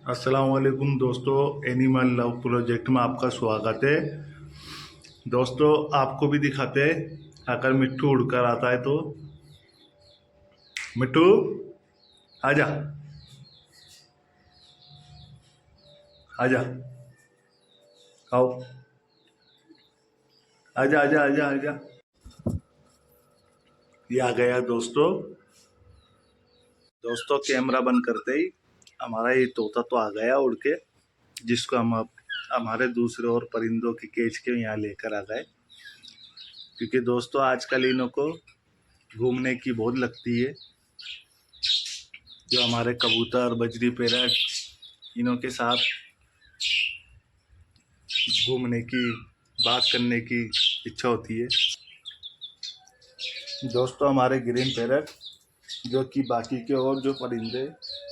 अस्सलाम वालेकुम दोस्तों, एनिमल लव प्रोजेक्ट में आपका स्वागत है। दोस्तों आपको भी दिखाते हैं अगर मिट्टू उड़कर आता है तो। मिट्टू आजा आजा, आओ, आजा आजा आजा आजा। ये आ गया दोस्तों। दोस्तों कैमरा बंद करते ही हमारा ये तोता तो आ गया उड़ के, जिसको हम अब हमारे दूसरे और परिंदों की केज के यहाँ लेकर आ गए। क्योंकि दोस्तों आजकल इन्हों को घूमने की बहुत लगती है। जो हमारे कबूतर बजरी पैरट इन्हों के साथ घूमने की बात करने की इच्छा होती है। दोस्तों हमारे ग्रीन पैरट जो कि बाकी के और जो परिंदे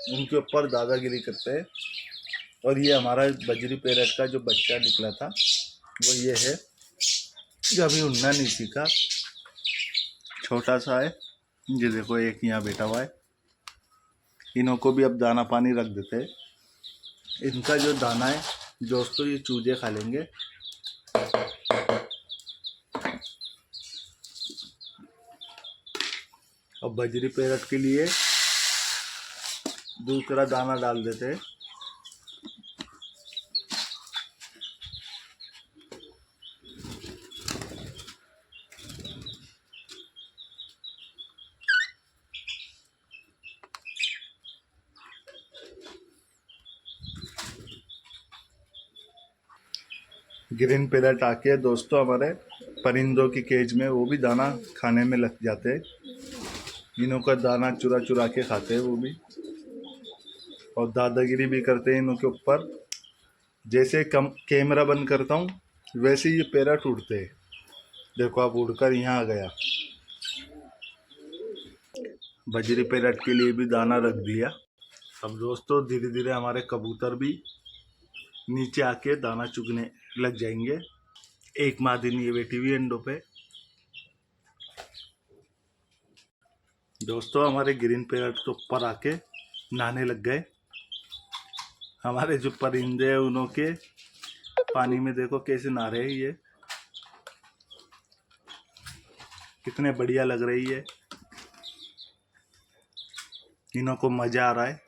उनके ऊपर दादागिरी करते हैं, और ये हमारा बजरी पैरट का जो बच्चा निकला था वो ये है, जो अभी उड़ना नहीं सीखा, छोटा सा है। ये देखो एक यहाँ बैठा हुआ है। इन्हों को भी अब दाना पानी रख देते हैं। इनका जो दाना है दोस्तों ये चूजे खा लेंगे। अब बजरी पैरट के लिए दूसरा दाना डाल देते हैं। ग्रीन पैरट आके दोस्तों हमारे परिंदों की केज में वो भी दाना खाने में लग जाते हैं। इनों का दाना चुरा चुरा के खाते हैं वो भी, और दादागिरी भी करते हैं इनों के ऊपर। जैसे कम कैमरा बंद करता हूँ वैसे ये पैरट उड़ते हैं। देखो आप उड़कर यहाँ आ गया। बजरी पैरट के लिए भी दाना रख दिया। अब दोस्तों धीरे धीरे हमारे कबूतर भी नीचे आके दाना चुगने लग जाएंगे। एक मादिन ये बैठी हुई अंडों पे। दोस्तों हमारे ग्रीन पैरट तो ऊपर आके नहाने लग गए। हमारे जो परिंदे हैं उन्हों के पानी में देखो कैसे नहा रहे हैं। ये कितने बढ़िया लग रही है, इन्हों को मजा आ रहा है।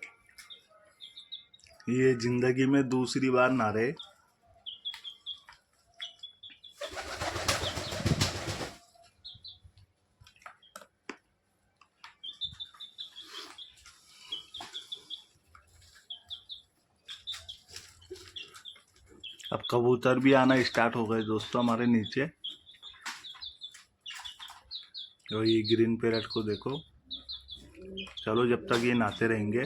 ये जिंदगी में दूसरी बार नहा रहे। अब कबूतर भी आना स्टार्ट हो गए दोस्तों हमारे नीचे। और ये ग्रीन पैरट को देखो। चलो जब तक ये नहाते रहेंगे।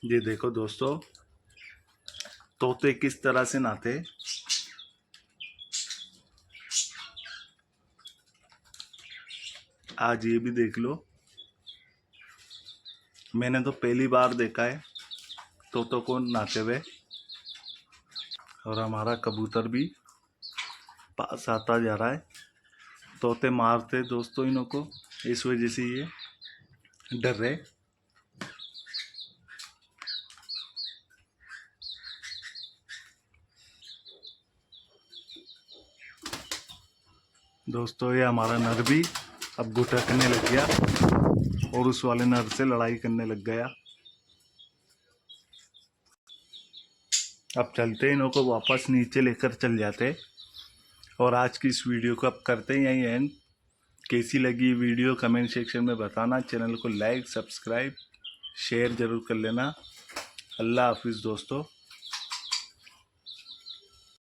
ये देखो दोस्तों तोते किस तरह से नहाते। आज ये भी देख लो। मैंने तो पहली बार देखा है तोतों को नहाते हुए। और हमारा कबूतर भी पास आता जा रहा है। तोते मारते दोस्तों इन्हों को, इस वजह से ये डर रहे। दोस्तों ये हमारा नर भी अब गुटकने लग गया और उस वाले नर से लड़ाई करने लग गया। अब चलते इन्हों को वापस नीचे लेकर चल जाते। और आज की इस वीडियो को अब करते हैं यहीं एंड। कैसी लगी वीडियो कमेंट सेक्शन में बताना। चैनल को लाइक सब्सक्राइब शेयर ज़रूर कर लेना। अल्लाह हाफिज़ दोस्तों।